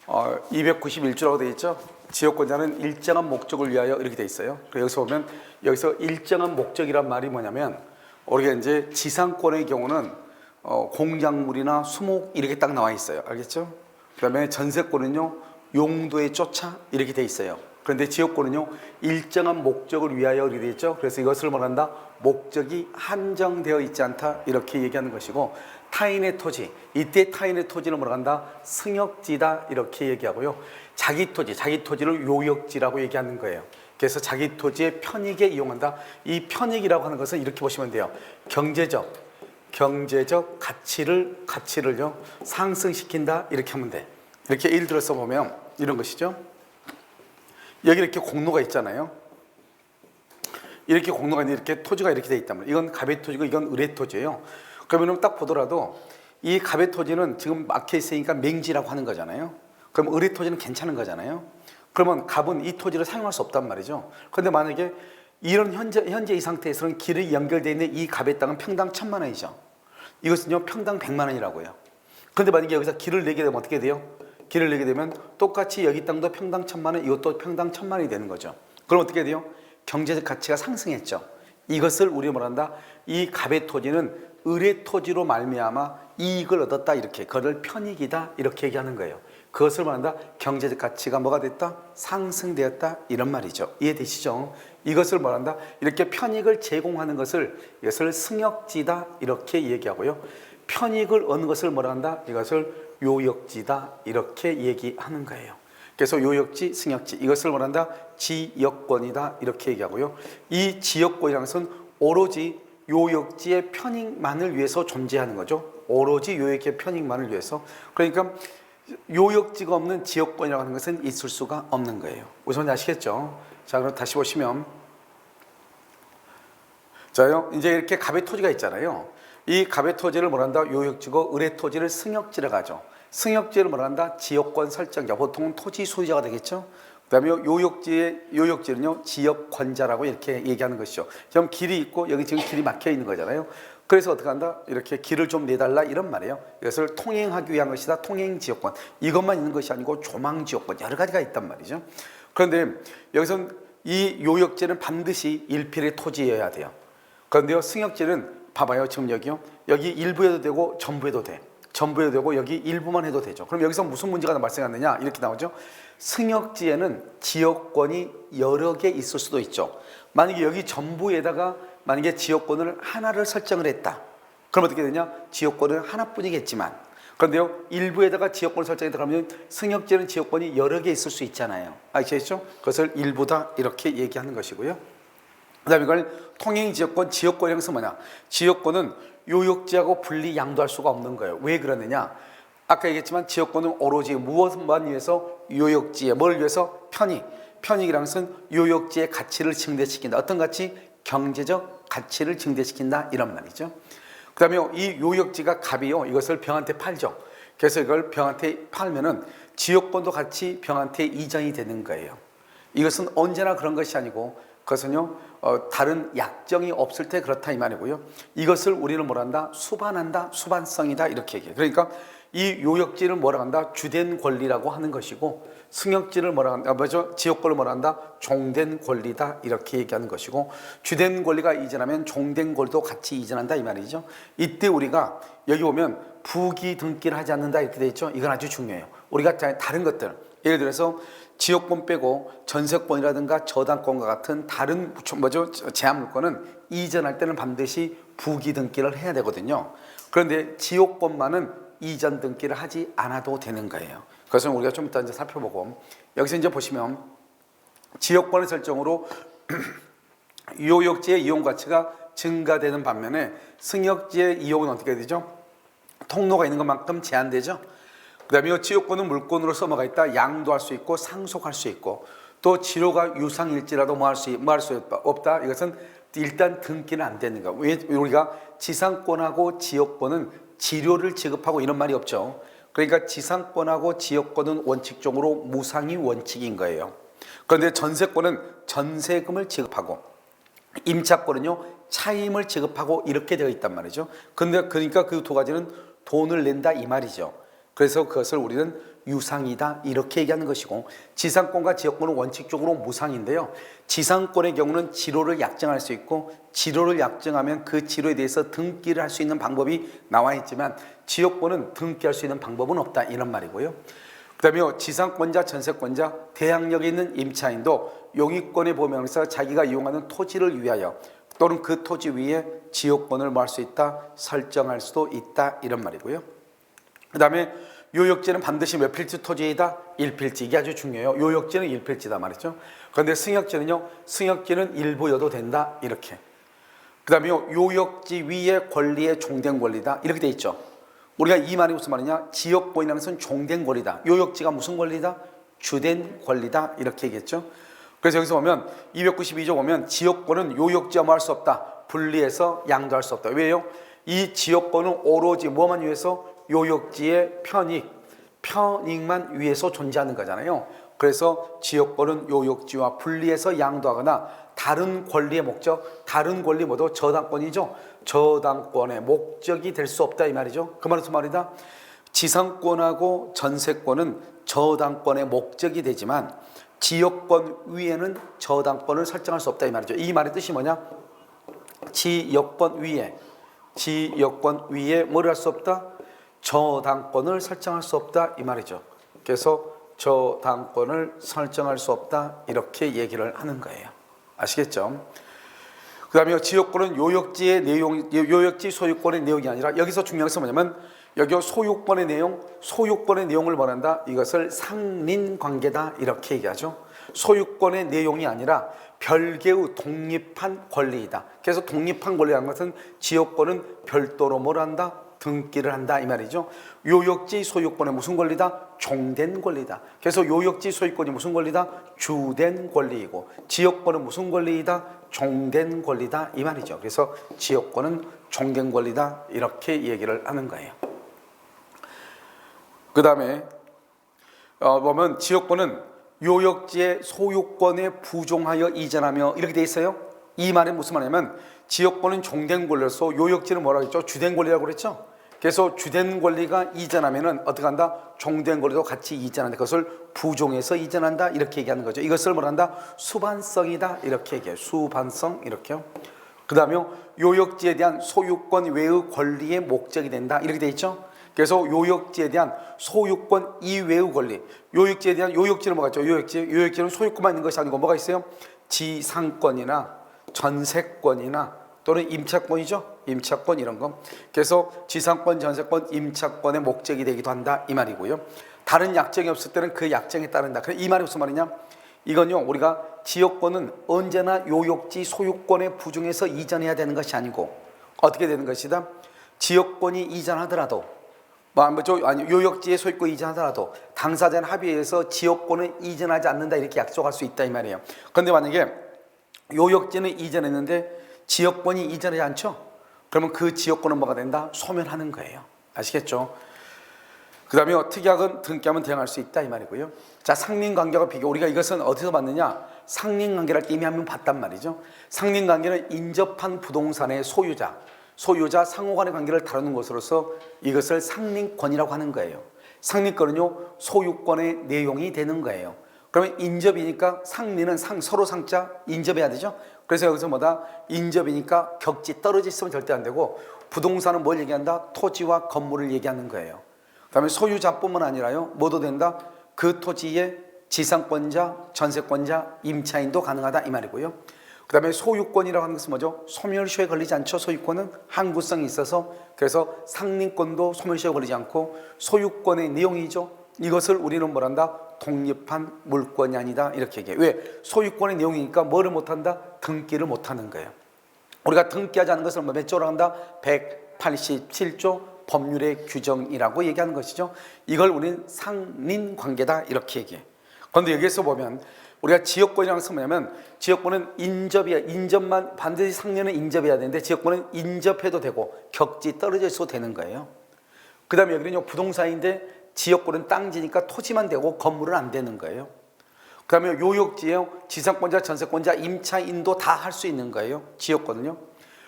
291조라고 되어 있죠. 지역권자는 일정한 목적을 위하여 이렇게 되어 있어요. 여기서 보면 여기서 일정한 목적이란 말이 뭐냐면 우리가 이제 지상권의 경우는 공작물이나 수목 이렇게 딱 나와 있어요. 알겠죠? 그다음에 전세권은요 용도에 쫓아 이렇게 되어 있어요. 그런데 지역권은요 일정한 목적을 위하여 이렇게 되어 있죠. 그래서 이것을 말한다 목적이 한정되어 있지 않다 이렇게 얘기하는 것이고, 타인의 토지, 이때 타인의 토지를 뭐라 한다? 승역지다 이렇게 얘기하고요. 자기 토지를 요역지라고 얘기하는 거예요. 그래서 자기 토지의 편익에 이용한다. 이 편익이라고 하는 것은 이렇게 보시면 돼요. 경제적 가치를요 상승시킨다 이렇게 하면 돼. 이렇게 예를 들어서 보면 이런 것이죠. 여기 이렇게 공로가 있잖아요. 이렇게 공로가 있는데 이렇게 토지가 이렇게 돼 있단 말이에요. 이건 갑의 토지고 이건 을의 토지예요. 그러면 딱 보더라도 이 갑의 토지는 지금 막혀 있으니까 맹지라고 하는 거잖아요. 그럼 을의 토지는 괜찮은 거잖아요. 그러면 갑은 이 토지를 사용할 수 없단 말이죠. 그런데 만약에 이런 현재 이 상태에서는 길이 연결되어 있는 이 갑의 땅은 평당 1,000만 원이죠. 이것은요 평당 100만 원이라고요. 그런데 만약에 여기서 길을 내게 되면 어떻게 돼요? 길을 내게 되면 똑같이 여기 땅도 평당 1,000만 원, 이것도 평당 1,000만 원이 되는 거죠. 그럼 어떻게 돼요? 경제적 가치가 상승했죠. 이것을 우리가 뭐란다? 이 갑의 토지는 을의 토지로 말미암아 이익을 얻었다 이렇게, 그걸 편익이다 이렇게 얘기하는 거예요. 그것을 말한다 경제적 가치가 뭐가 됐다? 상승되었다 이런 말이죠. 이해되시죠? 이것을 말한다 이렇게 편익을 제공하는 것을, 이것을 승역지다 이렇게 얘기하고요. 편익을 얻는 것을 뭐라 한다? 이것을 요역지다 이렇게 얘기하는 거예요. 그래서 요역지, 승역지 이것을 말한다 지역권이다 이렇게 얘기하고요. 이 지역권이라는 것은 오로지 요역지의 편익만을 위해서 존재하는 거죠. 오로지 요역지의 편익만을 위해서. 그러니까 요역지가 없는 지역권이라고 하는 것은 있을 수가 없는 거예요. 우선 아시겠죠? 자, 그럼 다시 보시면, 자요, 이제 이렇게 갑의 토지가 있잖아요. 이 갑의 토지를 뭐란다? 요역지고 을의 토지를 승역지라고 하죠. 승역지를 뭐란다? 지역권 설정자, 보통은 토지 소유자가 되겠죠. 그 다음에 요역지는요 지역권자라고 이렇게 얘기하는 것이죠. 지금 길이 있고 여기 지금 길이 막혀 있는 거잖아요. 그래서 어떻게 한다? 이렇게 길을 좀 내달라 이런 말이에요. 이것을 통행하기 위한 것이다. 통행지역권. 이것만 있는 것이 아니고 조망지역권 여러 가지가 있단 말이죠. 그런데 여기서는 이 요역지는 반드시 일필의 토지여야 돼요. 그런데요 승역지는 봐봐요. 지금 여기요. 여기 일부 해도 되고 전부 해도 돼. 전부 해도 되고 여기 일부만 해도 되죠. 그럼 여기서 무슨 문제가 발생하느냐 이렇게 나오죠. 승역지에는 지역권이 여러 개 있을 수도 있죠. 만약에 여기 전부에다가 만약에 지역권을 하나를 설정을 했다. 그럼 어떻게 되냐? 지역권은 하나뿐이겠지만, 그런데요 일부에다가 지역권을 설정했다 그러면 승역지에는 지역권이 여러 개 있을 수 있잖아요. 아시겠죠? 그것을 일부다 이렇게 얘기하는 것이고요. 그 다음에 이걸 통행지역권, 지역권이라는 것은 뭐냐? 지역권은 요역지하고 분리 양도할 수가 없는 거예요. 왜 그러느냐? 아까 얘기했지만 지역권은 오로지 무엇만 위해서? 요역지에 뭘 위해서? 편익이라는 것은 요역지의 가치를 증대시킨다. 어떤 가치? 경제적 가치를 증대시킨다 이런 말이죠. 그 다음에 이 요역지가 갑이요 이것을 병한테 팔죠. 그래서 이걸 병한테 팔면은 지역권도 같이 병한테 이전이 되는 거예요. 이것은 언제나 그런 것이 아니고 그것은요 다른 약정이 없을 때 그렇다 이 말이고요. 이것을 우리는 뭐라 한다? 수반한다, 수반성이다 이렇게 얘기해요. 그러니까 이 요역지를 뭐라 한다? 주된 권리라고 하는 것이고, 승역지를 뭐라 한다? 지역권을 뭐라 한다? 종된 권리다 이렇게 얘기하는 것이고, 주된 권리가 이전하면 종된 권리도 같이 이전한다 이 말이죠. 이때 우리가 여기 보면 부기 등기를 하지 않는다 이렇게 돼 있죠. 이건 아주 중요해요. 우리가 다른 것들, 예를 들어서 지역권 빼고 전세권이라든가 저당권과 같은 다른 제한물권은 이전할 때는 반드시 부기 등기를 해야 되거든요. 그런데 지역권만은 이전 등기를 하지 않아도 되는 거예요. 그것은 우리가 좀 이따 이제 살펴보고, 여기서 이제 보시면 지역권의 설정으로 요역지의 이용 가치가 증가되는 반면에 승역지의 이용은 어떻게 되죠? 통로가 있는 것만큼 제한되죠. 그 다음에 지역권은 물권으로 써먹어 있다. 양도할 수 있고 상속할 수 있고, 또 지료가 유상일지라도 뭐 할 수 없다. 이것은 일단 등기는 안 되는 거예요. 왜 우리가 지상권하고 지역권은 지료를 지급하고 이런 말이 없죠. 그러니까 지상권하고 지역권은 원칙적으로 무상이 원칙인 거예요. 그런데 전세권은 전세금을 지급하고 임차권은요 차임을 지급하고 이렇게 되어 있단 말이죠. 근데 그러니까 그 두 가지는 돈을 낸다 이 말이죠. 그래서 그것을 우리는 유상이다 이렇게 얘기하는 것이고, 지상권과 지역권은 원칙적으로 무상인데요. 지상권의 경우는 지로를 약정할 수 있고, 지로를 약정하면 그 지로에 대해서 등기를 할 수 있는 방법이 나와 있지만, 지역권은 등기할 수 있는 방법은 없다 이런 말이고요. 그 다음에 지상권자, 전세권자, 대항력에 있는 임차인도 용익권의 보명에서 자기가 이용하는 토지를 위하여 또는 그 토지 위에 지역권을 뭐 할 수 있다, 설정할 수도 있다 이런 말이고요. 그 다음에 요역지는 반드시 몇 필지 토지이다? 1필지. 이게 아주 중요해요. 요역지는 1필지다 말이죠. 그런데 승역지는요, 승역지는 일부여도 된다 이렇게. 그 다음에 요역지 위에 권리의 종된 권리다 이렇게 돼 있죠. 우리가 이 말이 무슨 말이냐? 지역권이라는 것은 종된 권리다. 요역지가 무슨 권리다? 주된 권리다 이렇게 얘기했죠. 그래서 여기서 보면 292조 보면 지역권은 요역지와 뭐 할 수 없다, 분리해서 양도할 수 없다. 왜요? 이 지역권은 오로지 뭐만 위해서? 요역지의 편익만 위해서 존재하는 거잖아요. 그래서 지역권은 요역지와 분리해서 양도하거나 다른 권리의 목적, 다른 권리 모두 저당권이죠. 저당권의 목적이 될 수 없다 이 말이죠. 그 말은 무슨 말이다? 지상권하고 전세권은 저당권의 목적이 되지만 지역권 위에는 저당권을 설정할 수 없다 이 말이죠. 이 말의 뜻이 뭐냐? 지역권 위에 뭘 할 수 없다? 저당권을 설정할 수 없다 이 말이죠. 그래서 저당권을 설정할 수 없다 이렇게 얘기를 하는 거예요. 아시겠죠? 그 다음에 지역권은 요역지의 내용, 요역지 소유권의 내용이 아니라, 여기서 중요한 것은 뭐냐면 여기 소유권의 내용을 말한다. 이것을 상린관계다 이렇게 얘기하죠. 소유권의 내용이 아니라 별개의 독립한 권리이다. 그래서 독립한 권리라는 것은 지역권은 별도로 뭘 한다? 등기를 한다 이 말이죠. 요역지 소유권의 무슨 권리다? 종된 권리다. 그래서 요역지 소유권이 무슨 권리다? 주된 권리이고, 지역권은 무슨 권리이다? 종된 권리다 이 말이죠. 그래서 지역권은 종된 권리다 이렇게 얘기를 하는 거예요. 그 다음에 보면 지역권은 요역지의 소유권에 부종하여 이전하며 이렇게 돼 있어요. 이 말은 무슨 말이냐면 지역권은 종된 권리로서 요역지는 뭐라고 했죠? 주된 권리라고 그랬죠. 그래서 주된 권리가 이전하면은 어떻게 한다? 종된 권리도 같이 이전한다. 그것을 부종해서 이전한다 이렇게 얘기하는 거죠. 이것을 뭐란다? 수반성이다 이렇게 얘기해요. 수반성 이렇게요. 그 다음에 요역지에 대한 소유권 외의 권리의 목적이 된다 이렇게 돼 있죠. 그래서 요역지에 대한 소유권 이외의 권리, 요역지에 대한 요역지는 뭐가 있죠? 요역지는 소유권만 있는 것이 아니고 뭐가 있어요? 지상권이나 전세권이나 또는 임차권이죠. 임차권 이런 거. 그래서 지상권, 전세권, 임차권의 목적이 되기도 한다 이 말이고요. 다른 약정이 없을 때는 그 약정에 따른다. 이 말이 무슨 말이냐? 이건요, 우리가 지역권은 언제나 요역지 소유권에 부중해서 이전해야 되는 것이 아니고 어떻게 되는 것이다? 지역권이 이전하더라도 요역지의 소유권 이전하더라도 당사자는 합의해서 지역권을 이전하지 않는다 이렇게 약속할 수 있다 이 말이에요. 그런데 만약에 요역지는 이전했는데 지역권이 이전하지 않죠? 그러면 그 지역권은 뭐가 된다? 소멸하는 거예요. 아시겠죠? 그 다음에 특약은 등기하면 대항할 수 있다 이 말이고요. 자, 상린관계와 비교. 우리가 이것은 어디서 봤느냐? 상린관계를 이미 한번 봤단 말이죠. 상린관계는 인접한 부동산의 소유자 상호간의 관계를 다루는 것으로서 이것을 상린권이라고 하는 거예요. 상린권은요, 소유권의 내용이 되는 거예요. 그러면 인접이니까 상린은 서로 상자 인접해야 되죠. 그래서 여기서 뭐다? 인접이니까 격지 떨어져 있으면 절대 안 되고, 부동산은 뭘 얘기한다? 토지와 건물을 얘기하는 거예요. 그 다음에 소유자뿐만 아니라요, 뭐도 된다? 그 토지의 지상권자, 전세권자, 임차인도 가능하다 이 말이고요. 그 다음에 소유권이라고 하는 것은 뭐죠? 소멸시효에 걸리지 않죠. 소유권은 항구성이 있어서. 그래서 상린권도 소멸시효에 걸리지 않고 소유권의 내용이죠. 이것을 우리는 뭐란다? 독립한 물권이 아니다 이렇게 얘기해요. 왜? 소유권의 내용이니까 뭐를 못한다? 등기를 못하는 거예요. 우리가 등기하지 않는 것을 몇 조로 한다? 187조 법률의 규정이라고 얘기하는 것이죠. 이걸 우리는 상린관계다 이렇게 얘기해. 그런데 여기에서 보면 우리가 지역권이라는 것은 뭐냐면 지역권은 인접만 반드시 상린은 인접해야 되는데 지역권은 인접해도 되고 격지 떨어져 있어도 되는 거예요. 그 다음에 여기는 부동산인데 지역권은 땅지니까 토지만 되고 건물은 안 되는 거예요. 그 다음에 요역지에 지상권자, 전세권자, 임차인도 다 할 수 있는 거예요. 지역권은요.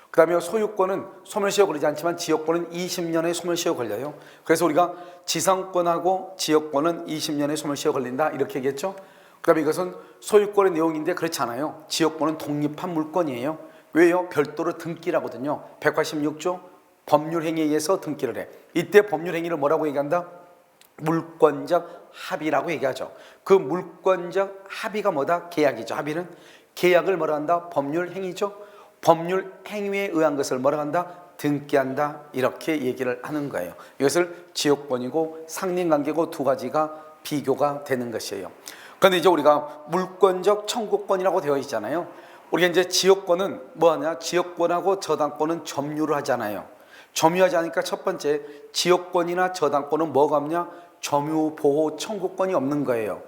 그 그다음에 소유권은 소멸시효 걸리지 않지만 지역권은 20년의 소멸시효 걸려요. 그래서 우리가 지상권하고 지역권은 20년의 소멸시효 걸린다 이렇게 얘기했죠. 그다음에 이것은 소유권의 내용인데 그렇지 않아요. 지역권은 독립한 물권이에요. 왜요? 별도로 등기를 하거든요. 186조 법률행위에 의해서 등기를 해. 이때 법률행위를 뭐라고 얘기한다? 물권적 합의라고 얘기하죠. 그 물권적 합의가 뭐다? 계약이죠. 합의는 계약을 뭐라 한다? 법률행위죠. 법률행위에 의한 것을 뭐라 한다? 등기한다 이렇게 얘기를 하는 거예요. 이것을 지역권이고 상린관계고 두 가지가 비교가 되는 것이에요. 그런데 이제 우리가 물권적 청구권이라고 되어 있잖아요. 우리가 이제 지역권은 뭐하냐? 지역권하고 저당권은 점유를 하잖아요. 점유하지 않으니까 첫 번째 지역권이나 저당권은 뭐가 없냐? 점유 보호 청구권이 없는 거예요.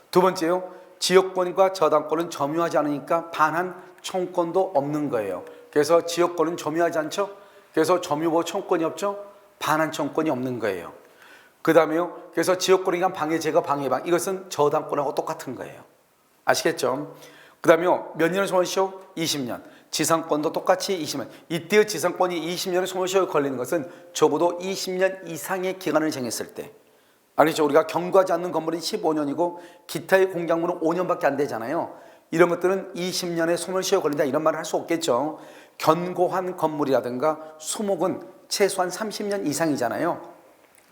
두 번째요. 지역권과 저당권은 점유하지 않으니까 반환 청구권도 없는 거예요. 그래서 지역권은 점유하지 않죠. 그래서 점유 보호 청구권이 없죠. 반환 청구권이 없는 거예요. 그 다음에요. 그래서 지역권이란 방해 제거 방해방 이것은 저당권하고 똑같은 거예요. 아시겠죠? 그 다음에요. 몇 년의 소멸시효? 20년. 지상권도 똑같이 20년. 이때의 지상권이 20년의 소멸시효에 걸리는 것은 적어도 20년 이상의 기간을 정했을 때. 아니죠. 우리가 경과하지 않는 건물은 15년이고 기타의 공작물은 5년밖에 안 되잖아요. 이런 것들은 20년의 소멸시효에 걸린다 이런 말을 할 수 없겠죠. 견고한 건물이라든가 수목은 최소한 30년 이상이잖아요.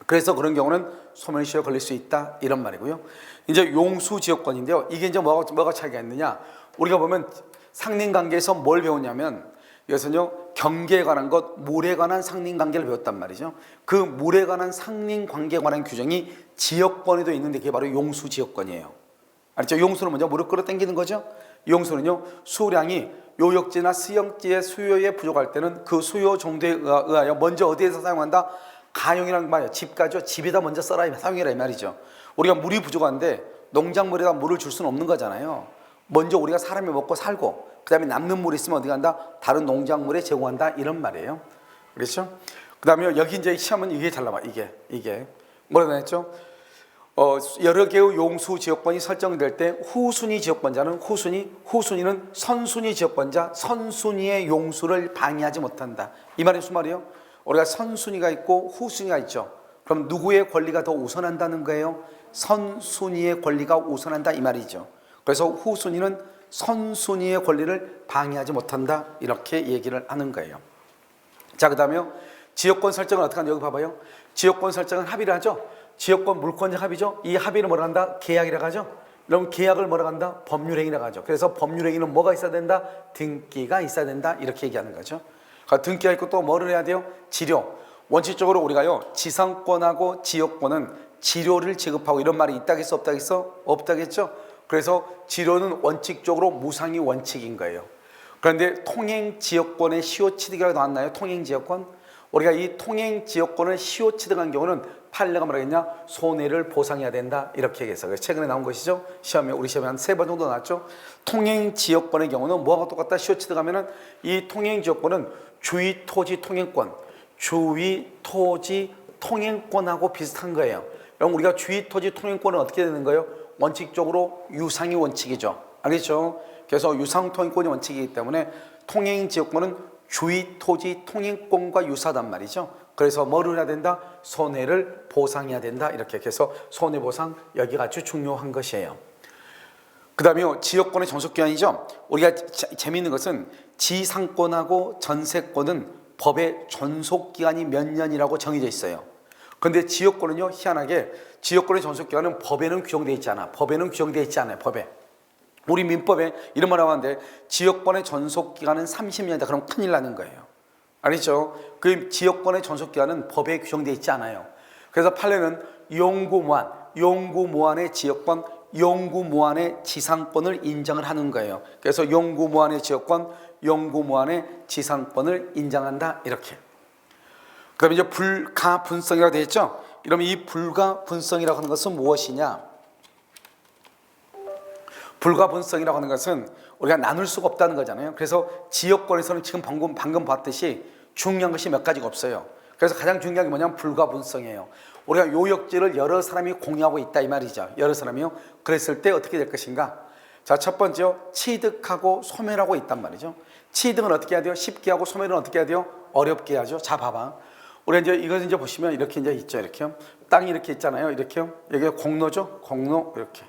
그래서 그런 경우는 소멸시효에 걸릴 수 있다 이런 말이고요. 이제 용수지역권인데요. 이게 이제 뭐가 차이가 있느냐? 우리가 보면 상린관계에서 뭘 배우냐면 이것은요 경계에 관한 것, 물에 관한 상린관계를 배웠단 말이죠. 그 물에 관한 상린관계에 관한 규정이 지역권에도 있는데 그게 바로 용수지역권이에요. 알죠? 용수는 먼저 물을 끌어당기는 거죠. 용수는요 수량이 요역지나 수영지의 수요에 부족할 때는 그 수요 정도에 의하여 먼저 어디에서 사용한다? 가용이란 말이에요. 집가죠. 집에다 먼저 써라 사용해라 이 말이죠. 우리가 물이 부족한데 농작물에다 물을 줄 수는 없는 거잖아요. 먼저 우리가 사람이 먹고 살고 그 다음에 남는 물이 있으면 어디 간다? 다른 농작물에 제공한다 이런 말이에요. 그렇죠? 그 다음에 여기 이제 시험은 이게 잘 나와. 이게 뭐라고 했죠? 여러 개의 용수 지역권이 설정될 때 후순위 지역권자는 후순위는 선순위 지역권자 선순위의 용수를 방해하지 못한다. 이 말이 무슨 말이에요? 우리가 선순위가 있고 후순위가 있죠. 그럼 누구의 권리가 더 우선한다는 거예요? 선순위의 권리가 우선한다 이 말이죠. 그래서 후순위는 선순위의 권리를 방해하지 못한다 이렇게 얘기를 하는 거예요. 자, 그 다음에 지역권 설정은 어떻게 하냐 여기 봐봐요. 지역권 설정은 합의를 하죠. 지역권 물권적 합의죠. 이 합의를 뭐라 한다? 계약이라고 하죠. 그럼 계약을 뭐라고 한다? 법률행위라고 하죠. 그래서 법률행위는 뭐가 있어야 된다? 등기가 있어야 된다 이렇게 얘기하는 거죠. 등기가 있고 또 뭐를 해야 돼요? 지료. 원칙적으로 우리가요 지상권하고 지역권은 지료를 지급하고 이런 말이 있다겠어 없다겠어? 없다겠죠. 그래서 지료는 원칙적으로 무상이 원칙인 거예요. 그런데 통행지역권의 시효취득이라고 나왔나요? 통행지역권? 우리가 이 통행지역권을 시효취득한 경우는 판례가 뭐라 했냐? 손해를 보상해야 된다 이렇게 얘기해서 최근에 나온 것이죠. 시험에 우리 시험에 한 3번 정도 나왔죠. 통행지역권의 경우는 뭐가 똑같다? 시효취득하면은 이 통행지역권은 주위토지 통행권, 주위토지 통행권하고 비슷한 거예요. 그럼 우리가 주위토지 통행권은 어떻게 되는 거예요? 원칙적으로 유상이 원칙이죠. 알겠죠? 그래서 유상통행권이 원칙이기 때문에 통행지역권은 주위토지 통행권과 유사하단 말이죠. 그래서 뭐를 해야 된다? 손해를 보상해야 된다. 이렇게 해서 손해보상 여기가 아주 중요한 것이에요. 그 다음에 지역권의 존속기한이죠. 우리가 재미있는 것은 지상권하고 전세권은 법의 존속기한이 몇 년이라고 정해져 있어요. 그런데 지역권은요 희한하게 지역권의 존속기한은 법에는 규정되어 있지 않아. 법에는 규정되어 있지 않아요. 법에. 우리 민법에 이런 말 하는데 지역권의 존속기간은 30년이다. 그럼 큰일 나는 거예요. 알겠죠? 그 지역권의 존속기간은 법에 규정되어 있지 않아요. 그래서 판례는 용구무한의 지역권, 용구무한의 지상권을 인정을 하는 거예요. 그래서 용구무한의 지역권, 용구무한의 지상권을 인정한다. 이렇게. 그 다음에 이제 불가분성이라고 되어 있죠? 그러면 이 불가분성이라고 하는 것은 무엇이냐? 불가분성이라고 하는 것은 우리가 나눌 수가 없다는 거잖아요. 그래서 지역권에서는 지금 방금 봤듯이 중요한 것이 몇 가지가 없어요. 그래서 가장 중요한 게 뭐냐면 불가분성이에요. 우리가 요역지를 여러 사람이 공유하고 있다 이 말이죠. 여러 사람이요. 그랬을 때 어떻게 될 것인가? 자, 첫 번째요. 취득하고 소멸하고 있단 말이죠. 취득은 어떻게 해야 돼요? 쉽게 하고 소멸은 어떻게 해야 돼요? 어렵게 하죠. 자, 봐봐. 우리 이제 이거 이제 보시면 이렇게 이제 있죠. 이렇게요. 땅이 이렇게 있잖아요. 이렇게요. 여기가 공로죠. 공로 이렇게.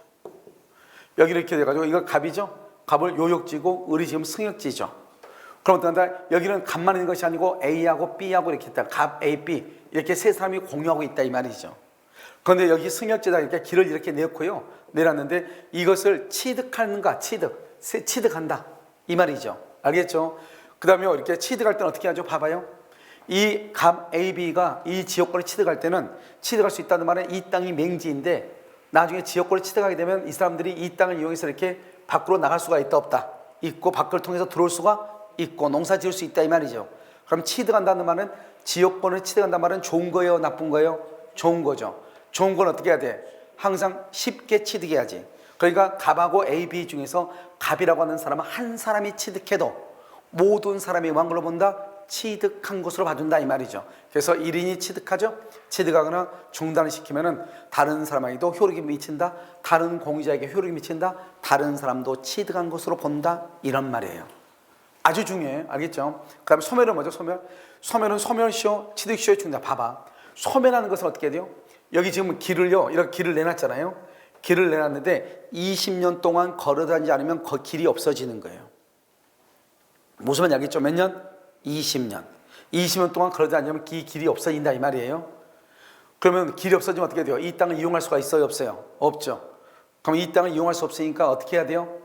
여기 이렇게 돼가지고 이거 갑이죠. 갑을 요역지고 을이 지금 승역지죠. 그럼 어떤다? 여기는 갑만 있는 것이 아니고 A하고 B하고 이렇게 있다. 갑 A, B 이렇게 세 사람이 공유하고 있다 이 말이죠. 그런데 여기 승역지다 이렇게 길을 이렇게 내놓고요. 내놨는데 이것을 취득하는가? 취득한다 이 말이죠. 알겠죠? 그 다음에 이렇게 취득할 때는 어떻게 하죠? 봐봐요. 이 갑 A, B가 이 지역권을 취득할 때는 취득할 수 있다는 말은 이 땅이 맹지인데 나중에 지역권을 취득하게 되면 이 사람들이 이 땅을 이용해서 이렇게 밖으로 나갈 수가 있다 없다? 있고 밖을 통해서 들어올 수가 있고 농사 지을 수 있다 이 말이죠. 그럼 취득한다는 말은 지역권을 취득한다는 말은 좋은 거예요? 나쁜 거예요? 좋은 거죠. 좋은 건 어떻게 해야 돼? 항상 쉽게 취득해야지. 그러니까 갑하고 A, B 중에서 갑이라고 하는 사람은 한 사람이 취득해도 모든 사람이 뭐한 걸로 본다? 취득한 것으로 봐준다 이 말이죠. 그래서 1인이 취득하죠. 취득하거나 중단을 시키면은 다른 사람에게도 효력이 미친다. 다른 공유자에게 효력이 미친다. 다른 사람도 취득한 것으로 본다 이런 말이에요. 아주 중요해요. 알겠죠? 그 다음에 소멸은 뭐죠? 소멸은 소멸시효, 취득시효 중단. 봐봐. 소멸하는 것은 어떻게 돼요? 여기 지금 길을요, 이렇게 길을 내놨잖아요. 길을 내놨는데 20년 동안 걸어다니지 않으면 그 길이 없어지는 거예요. 무슨 말인지 알겠죠? 몇 년? 20년. 20년 동안 걸어다니면 이 길이 없어진다 이 말이에요. 그러면 길이 없어지면 어떻게 돼요? 이 땅을 이용할 수가 있어요? 없어요? 없죠. 그럼 이 땅을 이용할 수 없으니까 어떻게 해야 돼요?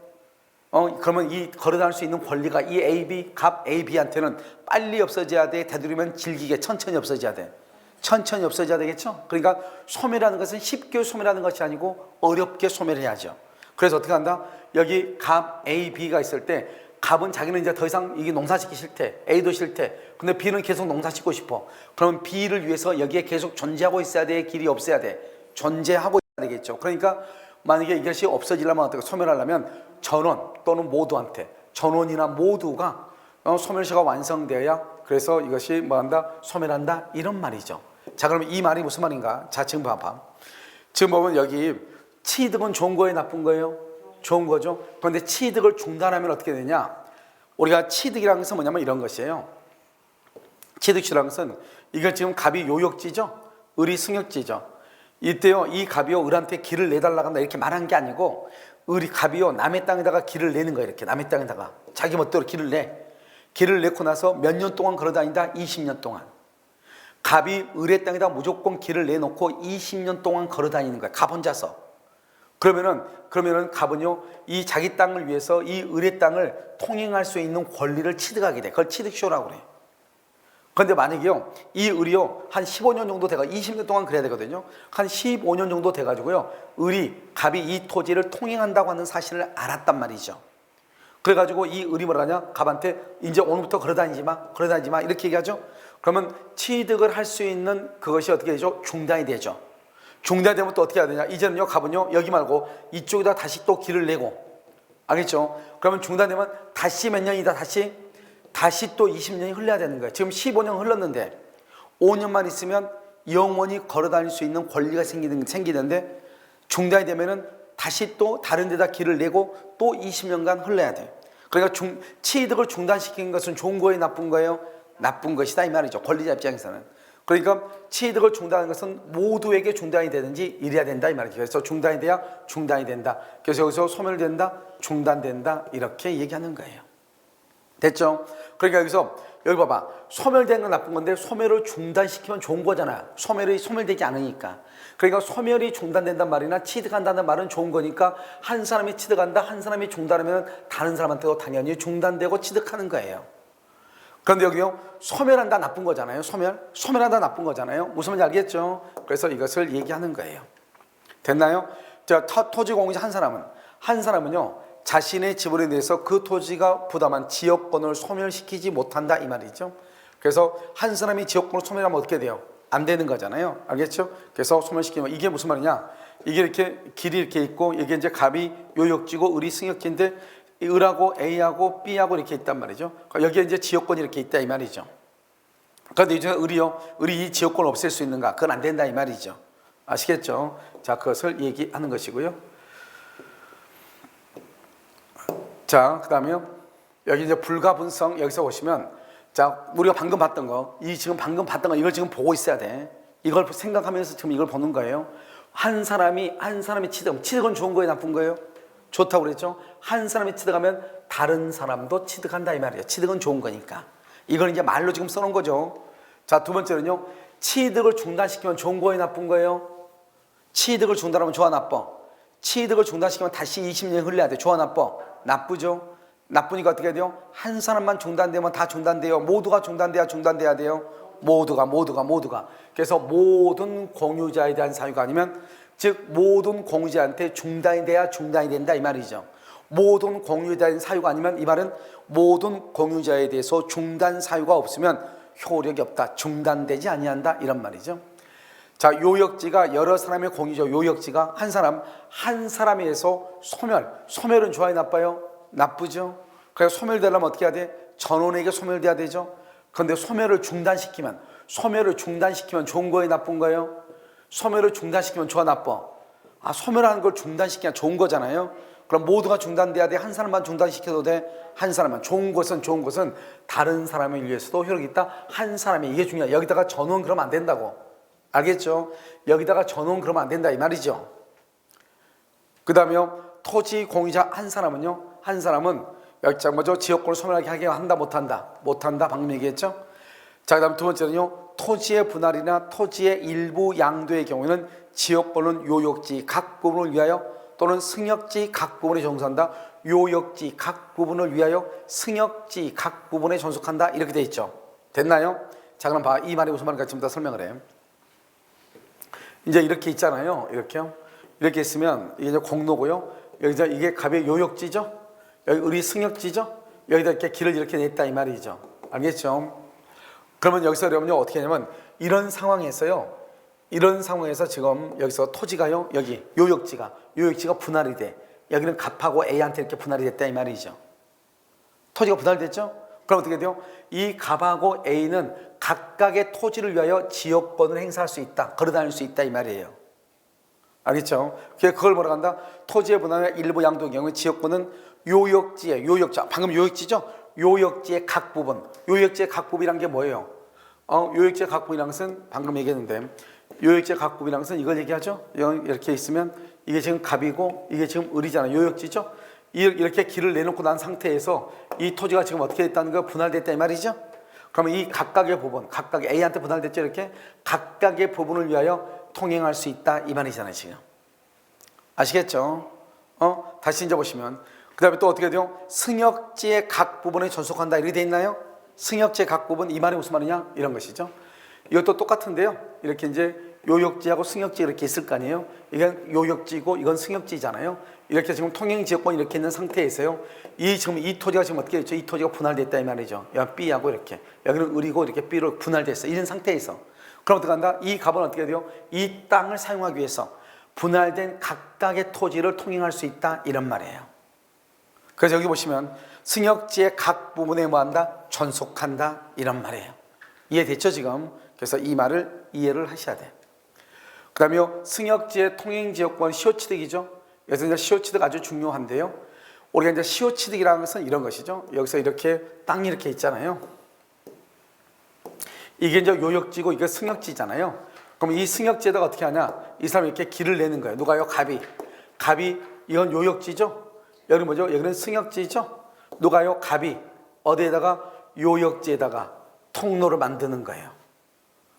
그러면 이 걸어다닐 수 있는 권리가 이 AB, 갑 AB한테는 빨리 없어져야 돼? 되도록이면 질기게 천천히 없어져야 돼? 천천히 없어져야 되겠죠? 그러니까 소멸하는 것은 쉽게 소멸하는 것이 아니고 어렵게 소멸해야죠. 그래서 어떻게 한다? 여기 갑 A, B가 있을 때 갑은 자기는 이제 더 이상 이게 농사짓기 싫대. A도 싫대. 근데 B는 계속 농사짓고 싶어. 그러면 B를 위해서 여기에 계속 존재하고 있어야 돼? 길이 없어야 돼? 존재하고 있어야 되겠죠. 그러니까 만약에 이것이 없어지려면 어떻게 소멸하려면 전원 또는 모두한테 전원이나 모두가 소멸시가 완성되어야 그래서 이것이 뭐한다? 소멸한다 이런 말이죠. 자, 그럼 이 말이 무슨 말인가? 자, 지금 봐봐. 지금 보면 여기 취득은 좋은 거예요? 나쁜 거예요? 좋은 거죠. 그런데 취득을 중단하면 어떻게 되냐? 우리가 취득이라는 것은 뭐냐면 이런 것이에요. 취득시라는 것은 이거 지금 갑이 요역지죠? 을이 승역지죠. 이때요 이 갑이요 을한테 길을 내달라고 한다 이렇게 말한 게 아니고 을이 갑이요 남의 땅에다가 길을 내는 거예요. 이렇게 남의 땅에다가 자기 멋대로 길을 내. 길을 내고 나서 몇 년 동안 걸어다닌다? 20년 동안. 갑이 을의 땅에다 무조건 길을 내놓고 20년 동안 걸어다니는 거야. 갑 혼자서. 그러면은 갑은요 이 자기 땅을 위해서 이 을의 땅을 통행할 수 있는 권리를 취득하게 돼. 그걸 취득시효라고 그래. 그런데 만약에요 이 을이요 한 15년 정도 돼가 20년 동안 그래야 되거든요. 한 15년 정도 돼가지고요 갑이 이 토지를 통행한다고 하는 사실을 알았단 말이죠. 그래가지고 이 을이 뭐라 하냐? 갑한테 이제 오늘부터 걸어다니지 마 이렇게 얘기하죠. 그러면 취득을 할 수 있는 그것이 어떻게 되죠? 중단이 되죠. 중단이 되면 또 어떻게 해야 되냐? 이제는요 갑은요 여기 말고 이쪽에다 다시 또 길을 내고, 알겠죠? 그러면 중단되면 다시 몇 년이다 다시 또 20년이 흘러야 되는 거예요. 지금 15년 흘렀는데 5년만 있으면 영원히 걸어다닐 수 있는 권리가 생기는데 중단이 되면은 다시 또 다른 데다 길을 내고 또 20년간 흘러야 돼요. 그러니까 취득을 중단시킨 것은 좋은 거예요? 나쁜 거예요? 나쁜 것이다 이 말이죠. 권리자 입장에서는. 그러니까 취득을 중단하는 것은 모두에게 중단이 되든지 이래야 된다 이 말이죠. 그래서 중단이 돼야 중단이 된다. 그래서 여기서 소멸된다, 중단된다 이렇게 얘기하는 거예요. 됐죠? 그러니까 여기 봐봐. 소멸된 건 나쁜 건데 소멸을 중단시키면 좋은 거잖아. 소멸되지 않으니까. 그러니까 소멸이 중단된단 말이나 취득한다는 말은 좋은 거니까 한 사람이 취득한다, 한 사람이 중단하면 다른 사람한테도 당연히 중단되고 취득하는 거예요. 그런데 여기요 소멸한다 나쁜 거잖아요. 소멸한다 나쁜 거잖아요. 무슨 말인지 알겠죠? 그래서 이것을 얘기하는 거예요. 됐나요? 자, 토지 공유자 한 사람은요 자신의 지분에 대해서 그 토지가 부담한 지역권을 소멸시키지 못한다 이 말이죠. 그래서 한 사람이 지역권을 소멸하면 어떻게 돼요? 안 되는 거잖아요. 알겠죠? 그래서 소멸시키면 이게 무슨 말이냐? 이게 이렇게 길이 이렇게 있고 이게 이제 갑이 요역지고 을이 승역지인데 을하고 A하고 B하고 이렇게 있단 말이죠. 여기에 이제 지역권이 이렇게 있다 이 말이죠. 그런데 이제 을이 이 지역권을 없앨 수 있는가? 그건 안 된다 이 말이죠. 아시겠죠? 자, 그것을 얘기하는 것이고요. 자, 그다음에요. 여기 이제 불가분성 여기서 보시면 자, 우리가 방금 봤던 거, 이 지금 방금 봤던 거 이걸 지금 보고 있어야 돼. 이걸 생각하면서 지금 이걸 보는 거예요. 한 사람이 취득은 좋은 거예요, 나쁜 거예요? 좋다고 그랬죠? 한 사람이 취득하면 다른 사람도 취득한다 이 말이에요. 취득은 좋은 거니까. 이걸 이제 말로 지금 써놓은 거죠. 자, 두 번째는요. 취득을 중단시키면 좋은 거예요, 나쁜 거예요? 취득을 중단하면 좋아, 나빠? 취득을 중단시키면 다시 20년이 흘러야 돼. 좋아, 나빠? 나쁘죠? 나쁘니까 어떻게 해야 돼요? 한 사람만 중단되면 다 중단돼요. 모두가 중단돼야 돼요. 모두가. 그래서 모든 공유자에 대한 사유가 아니면 즉 모든 공유자한테 중단이 돼야 중단이 된다 이 말이죠. 모든 공유자에 대한 사유가 아니면 이 말은 모든 공유자에 대해서 중단 사유가 없으면 효력이 없다. 중단되지 아니한다 이런 말이죠. 자, 요역지가 여러 사람의 공유죠. 요역지가 한 사람에 의해서 소멸은 좋아요, 나빠요? 나쁘죠. 그래서 소멸되려면 어떻게 해야 돼? 전원에게 소멸돼야 되죠. 그런데 소멸을 중단시키면 좋은 거예요, 나쁜 거예요? 소멸을 중단시키면 좋아, 나빠? 소멸하는 걸 중단시키면 좋은 거잖아요. 그럼 모두가 중단돼야 돼? 한 사람만 중단시켜도 돼? 한 사람만. 좋은 것은 다른 사람을 위해서도 효력이 있다. 한 사람이 이게 중요해. 여기다가 전원 그러면 안 된다고. 알겠죠? 여기다가 전원 그러면 안 된다 이 말이죠. 그 다음에 토지 공유자 한 사람은 여기 뭐죠? 지역권을 소멸하게 하게 한다 못한다 방금 얘기했죠. 자, 그 다음 두 번째는요. 토지의 분할이나 토지의 일부 양도의 경우에는 지역권은 요역지 각 부분을 위하여 또는 승역지 각 부분에 전속한다. 요역지 각 부분을 위하여 승역지 각 부분에 전속한다 이렇게 돼 있죠. 됐나요? 자, 그럼 봐. 이 말이 무슨 말인가 지금 다 설명을 해. 이제 이렇게 있잖아요. 이렇게 있으면 이게 이제 공로고요. 여기서 이게 갑의 요역지죠. 여기 을이 승역지죠. 여기다 이렇게 길을 이렇게 냈다 이 말이죠. 알겠죠? 그러면 여기서 여러분요 어떻게 하냐면 이런 상황에서 지금 여기서 토지가요 여기 요역지가 분할이 돼. 여기는 갑하고 A한테 이렇게 분할이 됐다 이 말이죠. 토지가 분할됐죠? 그럼 어떻게 돼요? 이 갑하고 A는 각각의 토지를 위하여 지역권을 행사할 수 있다. 걸어다닐 수 있다 이 말이에요. 알겠죠? 그걸 뭐라고 한다? 토지의 분할이나 일부 양도의 경우에 지역권은 요역지 방금 요역지죠? 요역지의 각 부분. 요역지의 각 부분이란 게 뭐예요? 요역지의 각 부분이란 것은 방금 얘기했는데 요역지의 각 부분이란 것은 이걸 얘기하죠? 이렇게 있으면 이게 지금 갑이고 이게 지금 을이잖아요. 요역지죠? 이렇게 길을 내놓고 난 상태에서 이 토지가 지금 어떻게 됐다는 거 분할됐다 이 말이죠? 그러면 이 각각의 부분, 각각의 A한테 분할됐죠? 이렇게 각각의 부분을 위하여 통행할 수 있다 이 말이잖아요 지금. 아시겠죠? 다시 이제 보시면 그 다음에 또 어떻게 돼요? 승역지의 각 부분에 전속한다 이렇게 돼 있나요? 승역지의 각 부분 이 말이 무슨 말이냐? 이런 것이죠. 이것도 똑같은데요. 이렇게 이제 요역지하고 승역지 이렇게 있을 거 아니에요? 이건 요역지고 이건 승역지잖아요. 이렇게 지금 통행지역권이 이렇게 있는 상태에서요. 지금 이 토지가 지금 어떻게 됐죠? 이 토지가 분할됐다 이 말이죠. 여기 B하고 이렇게 여기는 을이고 이렇게 B로 분할됐어. 이런 상태에서 그럼 어떻게 한다? 이 갑은 어떻게 돼요? 이 땅을 사용하기 위해서 분할된 각각의 토지를 통행할 수 있다 이런 말이에요. 그래서 여기 보시면 승역지의 각 부분에 뭐한다? 전속한다 이런 말이에요. 이해됐죠 지금? 그래서 이 말을 이해를 하셔야 돼. 그 다음에 승역지의 통행지역권 시효취득이죠. 그래서 이제 시효취득 아주 중요한데요. 우리가 이제 시효취득이라는 것은 이런 것이죠. 여기서 이렇게 땅이 이렇게 있잖아요. 이게 이제 요역지고 이게 승역지잖아요. 그럼 이 승역지에다가 어떻게 하냐? 이 사람이 이렇게 길을 내는 거예요. 누가요? 갑이 이건 요역지죠. 여기 뭐죠? 여기는 승역지죠. 누가요? 갑이 어디에다가 요역지에다가 통로를 만드는 거예요.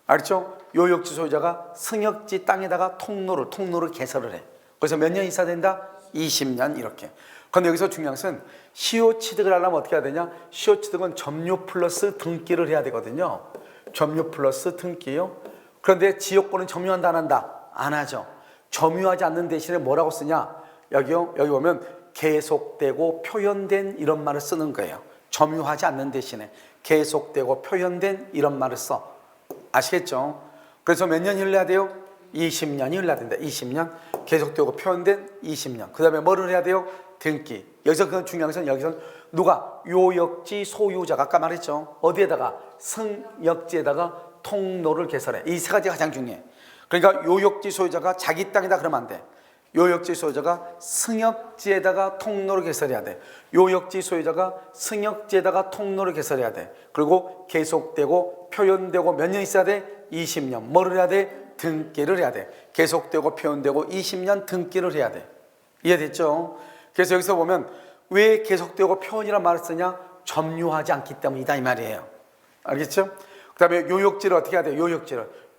알죠? 요역지 소유자가 승역지 땅에다가 통로를 개설을 해. 그래서 몇 년 있어야 된다? 20년 이렇게. 그런데 여기서 중요한 것은 시효취득을 하려면 어떻게 해야 되냐? 시효취득은 점유 플러스 등기를 해야 되거든요. 점유 플러스 등기요. 그런데 지역권은 점유한다 안 한다? 안 하죠. 점유하지 않는 대신에 뭐라고 쓰냐? 여기 보면 계속되고 표현된 이런 말을 쓰는 거예요. 점유하지 않는 대신에 계속되고 표현된 이런 말을 써. 아시겠죠? 그래서 몇 년이 흘러야 돼요? 20년이 흘러야 된다. 20년. 계속되고 표현된 20년. 그 다음에 뭐를 해야 돼요? 등기. 여기서 그 중요한 것은 여기서 누가? 요역지 소유자가 아까 말했죠. 어디에다가? 승역지에다가 통로를 개설해. 이 세 가지가 가장 중요해. 그러니까 요역지 소유자가 자기 땅이다 그러면 안 돼. 요역지 소유자가 승역지에다가 통로를 개설해야 돼. 요역지 소유자가 승역지에다가 통로를 개설해야 돼. 그리고 계속되고 표현되고 몇 년 있어야 돼? 20년. 뭐를 해야 돼? 등기를 해야 돼. 계속되고 표현되고 20년 등기를 해야 돼. 이해됐죠? 그래서 여기서 보면 왜 계속되고 표현이란 말을 쓰냐? 점유하지 않기 때문이다 이 말이에요. 알겠죠? 그 다음에 요역지를 어떻게 해야 돼?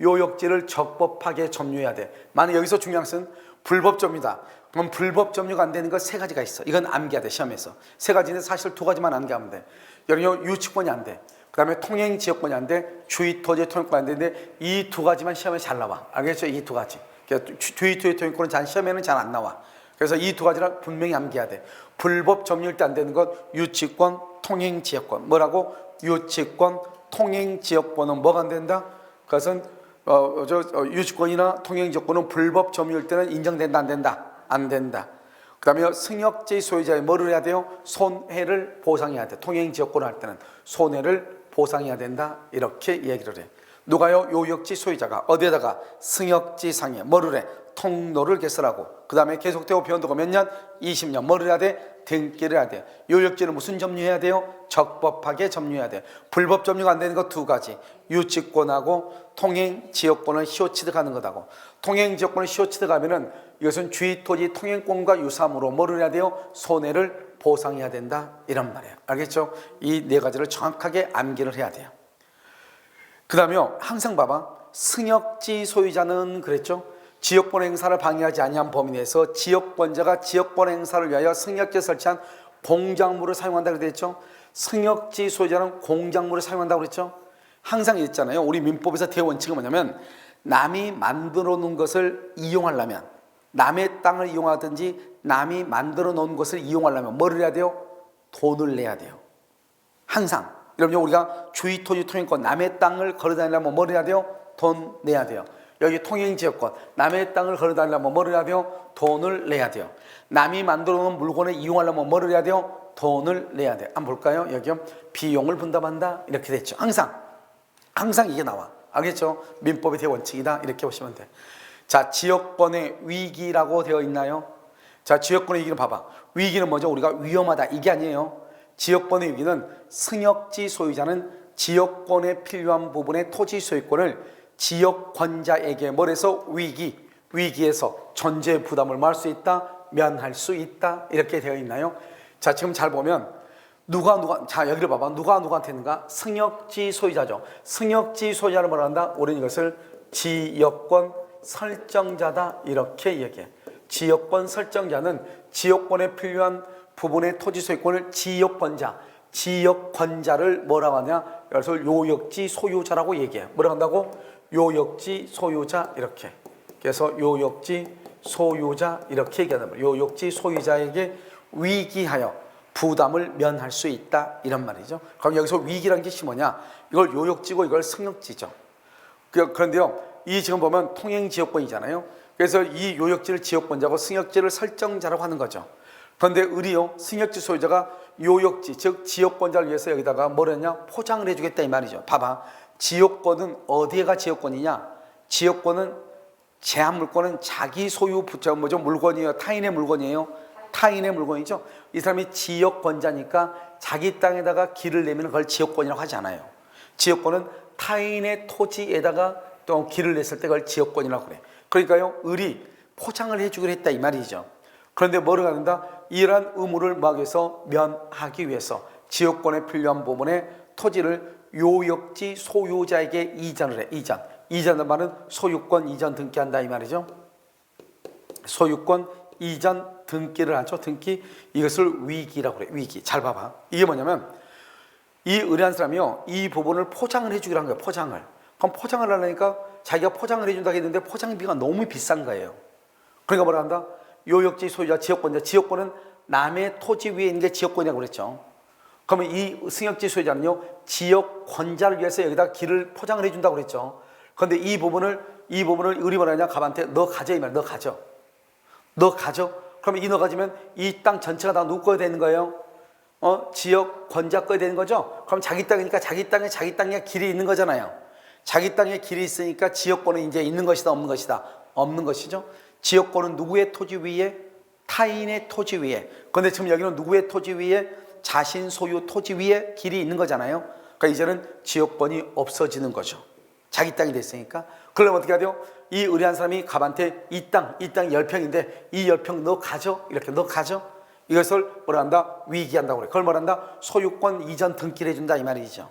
요역지를 적법하게 점유해야 돼. 만약 여기서 중요한 것은 불법 점유다. 그럼 불법 점유가 안 되는 거 세 가지가 있어. 이건 암기해야 돼 시험에서. 세 가지인데 사실 두 가지만 암기하면 돼. 여기는 유치권이 안 돼. 그 다음에 통행지역권이 안 돼. 주의토지 통행권이 안 되는데 이 두 가지만 시험에 잘 나와. 알겠죠? 이 두 가지. 주의토지 통행권은 잘 시험에는 잘 안 나와. 그래서 이 두 가지를 분명히 암기해야 돼. 불법 점유일 때 안 되는 것 유치권, 통행지역권. 뭐라고? 유치권, 통행지역권은 뭐가 안 된다? 그것은 유치권이나 통행지역권은 불법 점유일 때는 인정된다 안 된다? 안 된다. 그 다음에 승역지 소유자의 뭐를 해야 돼요? 손해를 보상해야 돼. 통행지역권을 할 때는 손해를 보상해야 된다 이렇게 얘기를 해. 누가요? 요역지 소유자가 어디에다가 승역지 상에 뭐를 해? 통로를 개설하고 그 다음에 계속되고 변도가 몇 년? 20년. 뭐를 해야 돼? 등기를 해야 돼. 요역지는 무슨 점유해야 돼요? 적법하게 점유해야 돼. 불법 점유가 안 되는 거 두 가지. 유치권하고 통행지역권을 시효취득하는 것하고. 통행지역권을 시효취득하면은 이것은 주의토지 통행권과 유사함으로 뭐를 해야 돼요? 손해를 보상해야 된다 이런 말이에요. 알겠죠? 이 네 가지를 정확하게 암기를 해야 돼요. 그 다음에 항상 봐봐. 승역지 소유자는 그랬죠? 지역권 행사를 방해하지 아니한 범위 내에서 지역권자가 지역권 행사를 위하여 승역지에 설치한 공작물을 사용한다고 그랬죠? 승역지 소유자는 공작물을 사용한다고 그랬죠? 항상 있잖아요. 우리 민법에서 대원칙은 뭐냐면 남이 만들어 놓은 것을 이용하려면 남의 땅을 이용하든지 남이 만들어 놓은 것을 이용하려면 뭐를 해야 돼요? 돈을 내야 돼요. 항상. 여러분 우리가 주의토지 통행권 남의 땅을 걸어다니려면 뭐를 해야 돼요? 돈 내야 돼요. 여기 통행지역권 남의 땅을 걸어다니려면 뭐를 해야 돼요? 돈을 내야 돼요. 남이 만들어 놓은 물건을 이용하려면 뭐를 해야 돼요? 돈을 내야 돼요. 한번 볼까요? 여기요. 비용을 분담한다 이렇게 됐죠. 항상 이게 나와. 알겠죠? 민법의 대원칙이다 이렇게 보시면 돼. 자, 지역권의 위기라고 되어 있나요? 자, 지역권의 위기는 봐봐. 위기는 뭐죠? 우리가 위험하다 이게 아니에요. 지역권의 위기는 승역지 소유자는 지역권에 필요한 부분의 토지 소유권을 지역권자에게 뭐래서 위기에서 전제 부담을 할 수 있다, 면할 수 있다 이렇게 되어 있나요? 자, 지금 잘 보면 자 여기를 봐봐. 누구한테 있는가? 승역지 소유자죠. 승역지 소유자를 뭐라 한다? 우리는 이것을 지역권 설정자다 이렇게 얘기해. 지역권 설정자는 지역권에 필요한 부분의 토지 소유권을 지역권자를 뭐라고 하냐? 그래서 요역지 소유자라고 얘기해. 뭐라고 한다고? 요역지 소유자 이렇게. 그래서 요역지 소유자 이렇게 얘기하는 거예요. 요역지 소유자에게 위기하여 부담을 면할 수 있다 이런 말이죠. 그럼 여기서 위기라는 것이 뭐냐? 이걸 요역지고 이걸 승역지죠. 그런데요, 이 지금 보면 통행지역권이잖아요. 그래서 이 요역지를 지역권자고 승역지를 설정자라고 하는 거죠. 그런데 의리요, 승역지 소유자가 요역지 즉 지역권자를 위해서 여기다가 뭘 했냐? 포장을 해주겠다 이 말이죠. 봐봐. 지역권은 어디가 지역권이냐? 지역권은 제한물권은 자기 소유 물건이에요? 타인의 물건이에요? 타인의 물건이죠. 이 사람이 지역권자니까 자기 땅에다가 길을 내면 그걸 지역권이라고 하지 않아요. 지역권은 타인의 토지에다가 또 길을 냈을 때 그걸 지역권이라고 그래. 그러니까요, 을이 포장을 해주기로 했다 이 말이죠. 그런데 뭐를 한다? 이러한 의무를 막기 위해서 면하기 위해서 지역권에 필요한 부분의 토지를 요역지 소유자에게 이전을 해. 이전의 말은 소유권 이전 등기한다 이 말이죠. 소유권 이전 등기를 하죠. 등기. 이것을 위기라고 그래. 위기. 잘 봐봐. 이게 뭐냐면 이 의뢰한 사람이요, 이 부분을 포장을 해주기로 한 거예요. 포장을. 그럼 포장을 하려니까 자기가 포장을 해준다고 했는데 포장비가 너무 비싼 거예요. 그러니까 뭐라 한다? 요역지 소유자 지역권자. 지역권은 남의 토지 위에 있는 게 지역권이라고 그랬죠. 그러면 이 승역지 소유자는요, 지역권자를 위해서 여기다 길을 포장을 해준다고 그랬죠. 그런데 이 부분을 의리 뭐라냐? 갑한테 너 가져 이 말. 너 가져. 그러면 이 너 가지면 이 땅 전체가 다 누구 거야 되는 거예요? 지역권자 거야 되는 거죠. 그럼 자기 땅이니까 자기 땅에 길이 있는 거잖아요. 자기 땅에 길이 있으니까 지역권은 이제 있는 것이다 없는 것이다? 없는 것이죠. 지역권은 누구의 토지 위에? 타인의 토지 위에. 그런데 지금 여기는 누구의 토지 위에? 자신 소유 토지 위에 길이 있는 거잖아요. 그러니까 이제는 지역권이 없어지는 거죠. 자기 땅이 됐으니까. 그러면 어떻게 해야 돼요? 이 의뢰한 사람이 갑한테 이 땅 10평인데 이 10평 너 가져? 이렇게 너 가져? 이것을 뭐라 한다? 위기한다고 그래. 그걸 뭐라 한다? 소유권 이전 등기를 해준다 이 말이죠.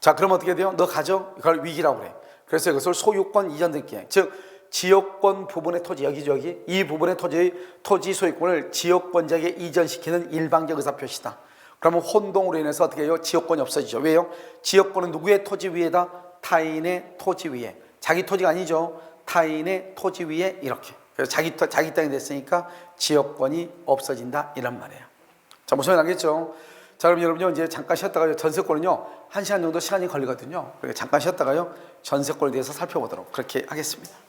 자, 그럼 어떻게 돼요? 너 가져? 이걸 위기라고 그래. 그래서 이것을 소유권 이전 등기. 즉 지역권 부분의 토지 여기 이 부분의 토지 소유권을 지역권자에게 이전시키는 일방적 의사표시다. 그러면 혼동으로 인해서 어떻게 해요? 지역권이 없어지죠. 왜요? 지역권은 누구의 토지 위에다? 타인의 토지 위에. 자기 토지가 아니죠. 타인의 토지 위에 이렇게. 그래서 자기 땅이 됐으니까 지역권이 없어진다 이런 말이에요. 자, 무슨 말이 나겠죠? 자, 그럼 여러분요 이제 잠깐 쉬었다가요. 전세권은요 1시간 정도 시간이 걸리거든요. 그러니까 잠깐 쉬었다가요 전세권에 대해서 살펴보도록 그렇게 하겠습니다.